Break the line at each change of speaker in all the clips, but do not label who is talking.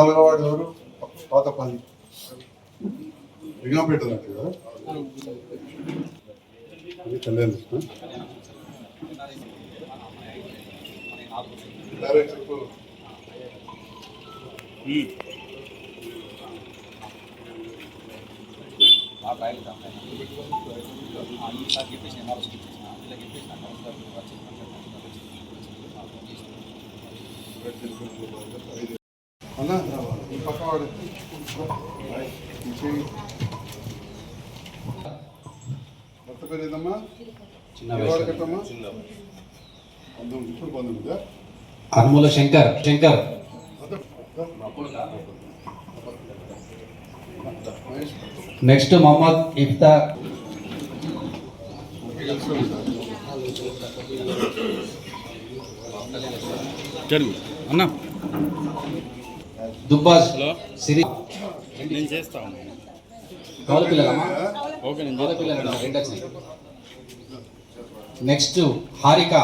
చుట్టాలుగా వాడు ఎవరు పాతపల్లి లింగంపేట కదా కళ్యాణ్ చెప్పు అన్నా ఈ పక్క వాడు భర్త పేరు ఏదమ్మా చిన్నవాడకట్టమ్మా ఇప్పుడు పొందుందా
అనుమూల శంకర్ శంకర్ నెక్స్ట్ మొహమ్మద్ ఇఫ్తా
అన్నా
దుబ్బాజ్ సిరి
నేను చేస్తాను.
కౌలు పిల్లలమ్మా
ఓకే నేను
కౌలు పిల్లలు రెండు వచ్చినాయి. నెక్స్ట్ హారిక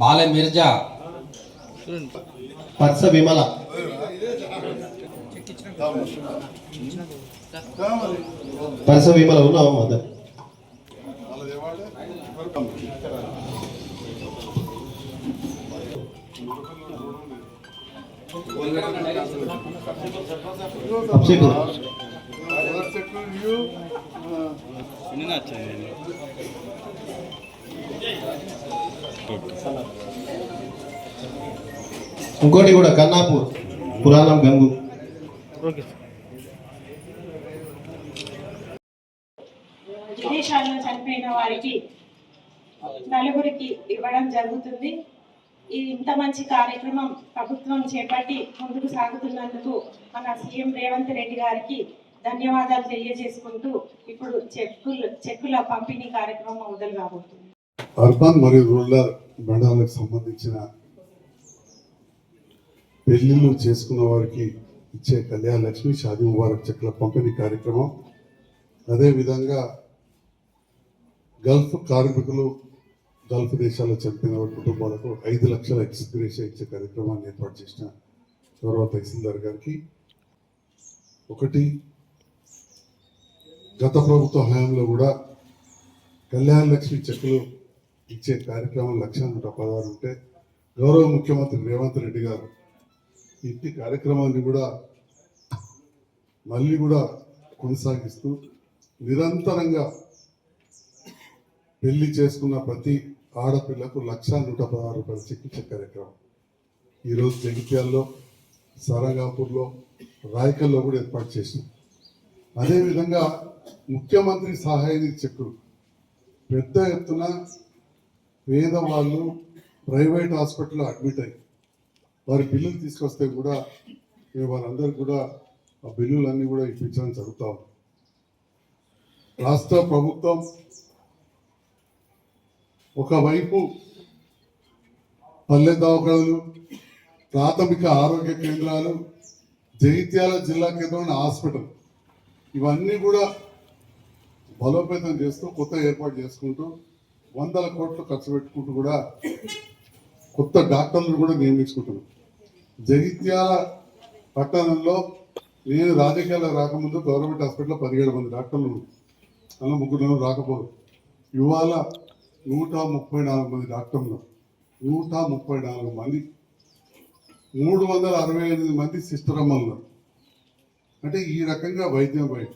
బాల మిర్జా
పర్స విమల పర్స విమల ఉన్నావా మదర్ ఇంకోటి కూడా కన్నాపూర్ పురాణం గంగు
విదేశాల్లో చనిపోయిన వారికి నలుగురికి ఇవ్వడం జరుగుతుంది. ఇంత మంచి కార్యక్రమం ప్రభుత్వం చేపట్టి ముందుకు సాగుతున్నందుకు మన సీఎం రేవంత్ రెడ్డి గారికి ధన్యవాదాలు తెలియజేసుకుంటూ ఇప్పుడు చెక్కుల పంపిణీ కార్యక్రమం మొదలు కాబోతుంది.
అర్బన్ మరియు రూరల్ మండలాలకు సంబంధించిన పెళ్లిళ్ళు చేసుకున్న వారికి ఇచ్చే కళ్యాణ లక్ష్మి షాదీ ముబారక్ చెక్కుల పంపిణీ కార్యక్రమం, అదేవిధంగా గల్ఫ్ కార్మికులు గల్ఫ్ దేశాల్లో చనిపోయిన వారి కుటుంబాలకు 5 లక్షల ఎక్స్గ్రేషియా ఇచ్చే కార్యక్రమాన్ని ఏర్పాటు చేసిన గౌరవ తహసీల్దార్ గారికి ఒకటి, గత ప్రభుత్వ హయాంలో కూడా కళ్యాణ లక్ష్మి చెక్కులు ఇచ్చే కార్యక్రమం 1,116 ఉంటే గౌరవ ముఖ్యమంత్రి రేవంత్ రెడ్డి గారు ఇంటి కార్యక్రమాన్ని కూడా మళ్ళీ కూడా కొనసాగిస్తూ నిరంతరంగా పెళ్లి చేసుకున్న ప్రతి ఆడపిల్లకు 1,116 రూపాయలు చెక్ ఇచ్చే కార్యక్రమం ఈరోజు జగిత్యాల్లో, సారంగాపూర్లో, రాయకల్లో కూడా ఏర్పాటు చేసినాం. అదేవిధంగా ముఖ్యమంత్రి సహాయ నిధి చెక్కులు పెద్ద ఎత్తున పేదవాళ్ళు ప్రైవేట్ హాస్పిటల్లో అడ్మిట్ అయ్యి వారి బిల్లులు తీసుకొస్తే కూడా మేము వాళ్ళందరికీ కూడా ఆ బిల్లులన్నీ కూడా ఇప్పించడం జరుగుతాం. రాష్ట్ర ప్రభుత్వం ఒకవైపు పల్లె దవాఖానాలు, ప్రాథమిక ఆరోగ్య కేంద్రాలు, జగిత్యాల జిల్లా కేంద్రమైన హాస్పిటల్ ఇవన్నీ కూడా బలోపేతం చేస్తూ కొత్త ఏర్పాటు చేసుకుంటూ 100 కోట్లు ఖర్చు పెట్టుకుంటూ కూడా కొత్త డాక్టర్లు కూడా నియమించుకుంటున్నాం. జగిత్యాల పట్టణంలో నేను రాజకీయాలకు రాకముందు గవర్నమెంట్ హాస్పిటల్లో 17 మంది డాక్టర్లు, అలా 3 రాకపోదు. ఇవాళ 134 మంది డాక్టర్లు, 134 మంది, 368 మంది సిస్టర్ అమ్మలు. అంటే ఈ రకంగా వైద్యం బయట